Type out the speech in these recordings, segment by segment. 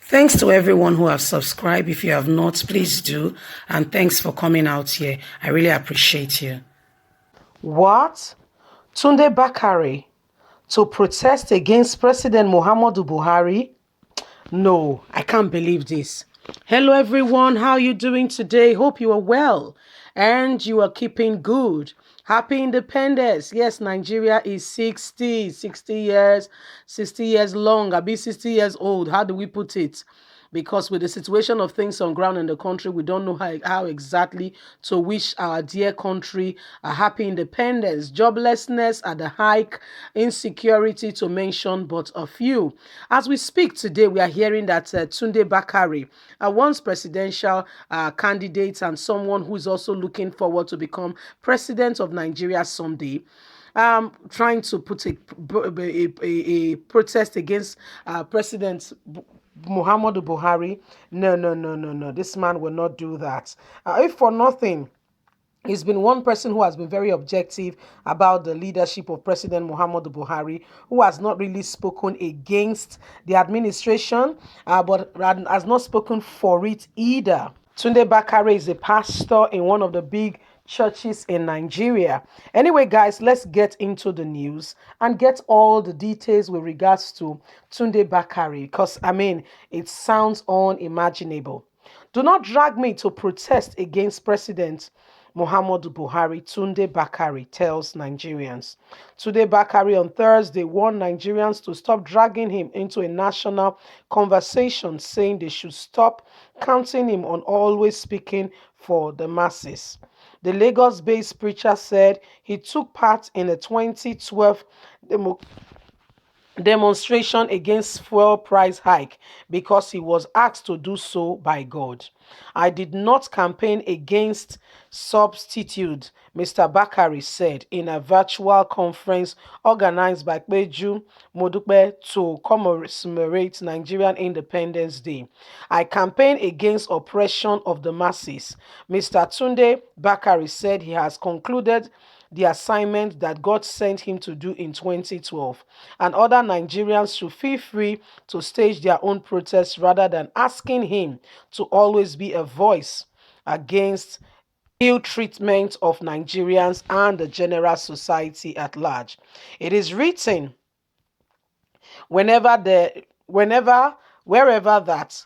Thanks to everyone who have subscribed. If you have not, please do. And thanks for coming out here. I really appreciate you. What? Tunde Bakare to protest against President Muhammadu Buhari? No, I can't believe this. Hello everyone, how are you doing today? Hope you are well and you are keeping good. Happy Independence. Yes, Nigeria is 60 years long. I'll be 60 years old. How do we put it? Because with the situation of things on ground in the country, we don't know how exactly to wish our dear country a happy independence. Joblessness at the hike, insecurity to mention but a few. As we speak today, we are hearing that Tunde Bakare, a once presidential candidate and someone who is also looking forward to become president of Nigeria someday, trying to put a protest against President Muhammadu Buhari. No, no, no, no, no. This man will not do that. If for nothing, he's been one person who has been very objective about the leadership of President Muhammadu Buhari, who has not really spoken against the administration, but has not spoken for it either. Tunde Bakare is a pastor in one of the big churches in Nigeria. Anyway, guys, let's get into the news and get all the details with regards to Tunde Bakare because, it sounds unimaginable. Do not drag me to protest against President Muhammadu Buhari, Tunde Bakare tells Nigerians. Tunde Bakare on Thursday warned Nigerians to stop dragging him into a national conversation, saying they should stop counting him on always speaking for the masses. The Lagos-based preacher said he took part in a 2012 demonstration against fuel price hike because he was asked to do so by God. I did not campaign against substitute, Mr. Bakare said in a virtual conference organized by Peju Modupe to commemorate Nigerian Independence Day. I campaign against oppression of the masses. Mr. Tunde Bakare said he has concluded the assignment that God sent him to do in 2012, and other Nigerians should feel free to stage their own protests rather than asking him to always be a voice against ill treatment of Nigerians and the general society at large. It is written, whenever wherever that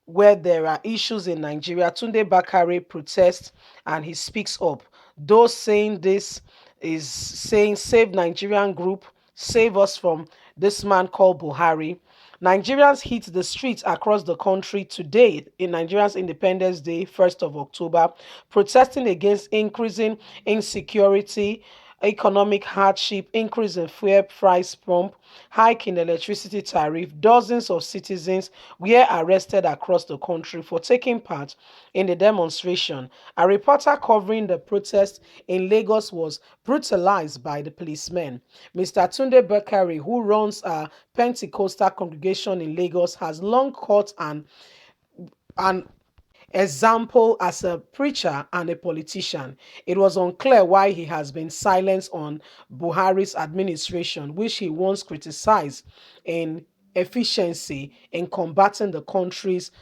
where there are issues in Nigeria, Tunde Bakare protests and he speaks up. Those saying this is saying save Nigerian group, save us from this man called Buhari. Nigerians hit the streets across the country today in Nigeria's Independence Day, 1st of October, protesting against increasing insecurity, economic hardship, increase in fuel price pump, hike in electricity tariff. Dozens of citizens were arrested across the country for taking part in the demonstration. A reporter covering the protest in Lagos was brutalized by the policemen. Mr. Tunde Bakare, who runs a Pentecostal congregation in Lagos, has long caught an example as a preacher and a politician. It was unclear why he has been silenced on Buhari's administration, which he once criticized in efficiency in combating the country's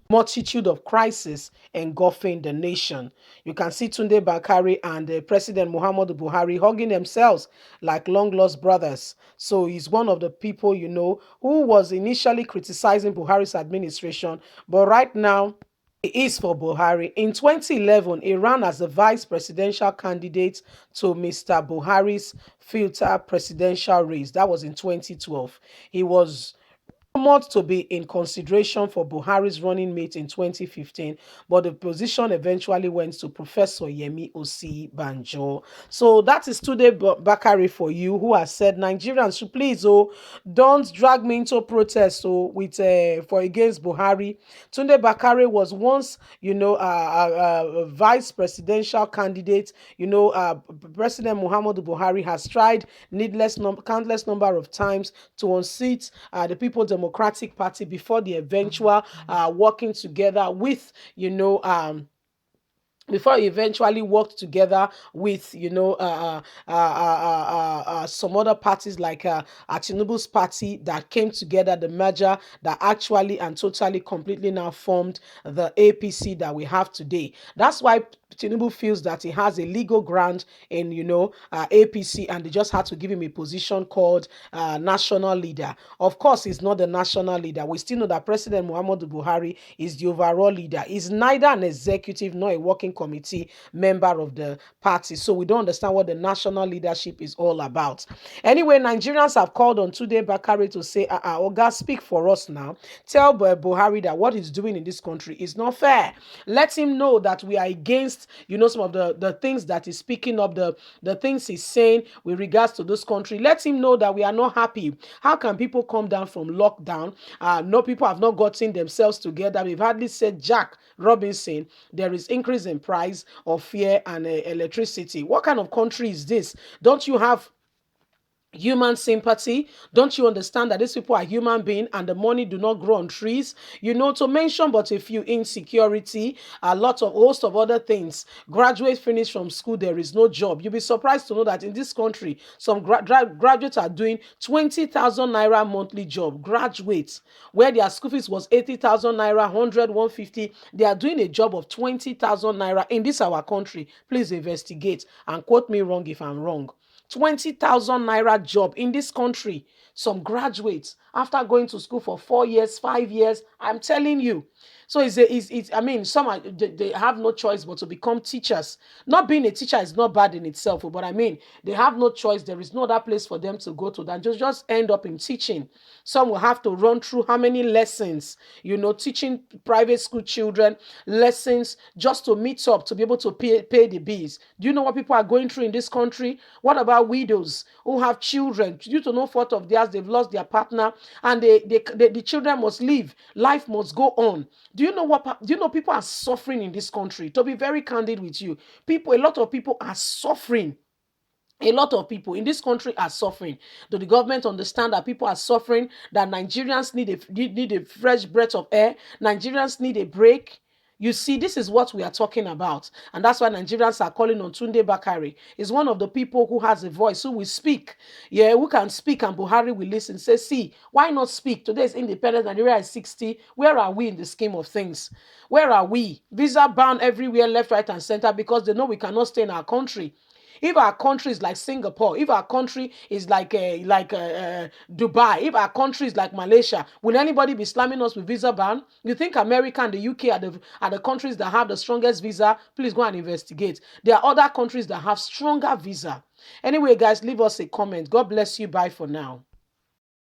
multitude of crises engulfing the nation. You can see Tunde Bakare and President Muhammadu Buhari hugging themselves like long-lost brothers. So he's one of the people, who was initially criticizing Buhari's administration, but right now he is for Buhari. In 2011, he ran as the vice presidential candidate to Mr. Buhari's future presidential race. That was in 2012. He was rumored to be in consideration for Buhari's running mate in 2015, but the position eventually went to Professor Yemi Banjo. So that is Tunde Bakare for you, who has said Nigerians should please don't drag me into protest with for against Buhari. Tunde Bakare was once a vice presidential candidate. President Muhammadu Buhari has tried countless number of times to unseat the People Democratic Party before the eventual working together with before he eventually worked together with some other parties like Tinubu's party that came together, the merger that actually and totally completely now formed the APC that we have today. That's why Tinubu feels that he has a legal ground in APC, and they just had to give him a position called national leader. Of course, he's not the national leader. We still know that President Muhammadu Buhari is the overall leader. He's neither an executive nor a working committee member of the party. So we don't understand what the national leadership is all about. Anyway, Nigerians have called on Tunde Bakare to say, Oga, speak for us now. Tell Buhari that what he's doing in this country is not fair. Let him know that we are against, some of the things that he's speaking of, the things he's saying with regards to this country. Let him know that we are not happy. How can people come down from lockdown? No, people have not gotten themselves together. We've hardly said Jack Robinson, there is increase in price of fuel and electricity. What kind of country is this? Don't you have human sympathy? Don't you understand that these people are human beings and the money do not grow on trees? To mention but a few: insecurity, a lot of host of other things. Graduates finish from school, there is no job. You'll be surprised to know that in this country, some graduates are doing 20,000 naira monthly job. Graduates, where their school fees was 80,000 naira, 100, 150, they are doing a job of 20,000 naira in this our country. Please investigate and quote me wrong if I'm wrong. 20,000 naira job in this country. Some graduates, after going to school for 4 years, 5 years, I'm telling you. So some they have no choice but to become teachers. Not being a teacher is not bad in itself, but they have no choice. There is no other place for them to go to than just end up in teaching. Some will have to run through how many lessons, teaching private school children lessons just to meet up to be able to pay the bills. Do you know what people are going through in this country? What about widows who have children due to no fault of theirs? They've lost their partner, and the children must live. Life must go on. Do you know people are suffering in this country? To be very candid with you, a lot of people are suffering. A lot of people in this country are suffering. Do the government understand that people are suffering, that Nigerians need a fresh breath of air? Nigerians need a break. You see, this is what we are talking about. And that's why Nigerians are calling on Tunde Bakare. He's one of the people who has a voice, who will speak. Yeah, who can speak, and Buhari will listen. Say, see, why not speak? Today is independence. Nigeria is 60. Where are we in the scheme of things? Where are we? Visa ban everywhere, left, right, and center, because they know we cannot stay in our country. If our country is like Singapore, if our country is like Dubai, if our country is like Malaysia, will anybody be slamming us with visa ban? You think America and the UK are the countries that have the strongest visa? Please go and investigate. There are other countries that have stronger visa. Anyway, guys, leave us a comment. God bless you. Bye for now.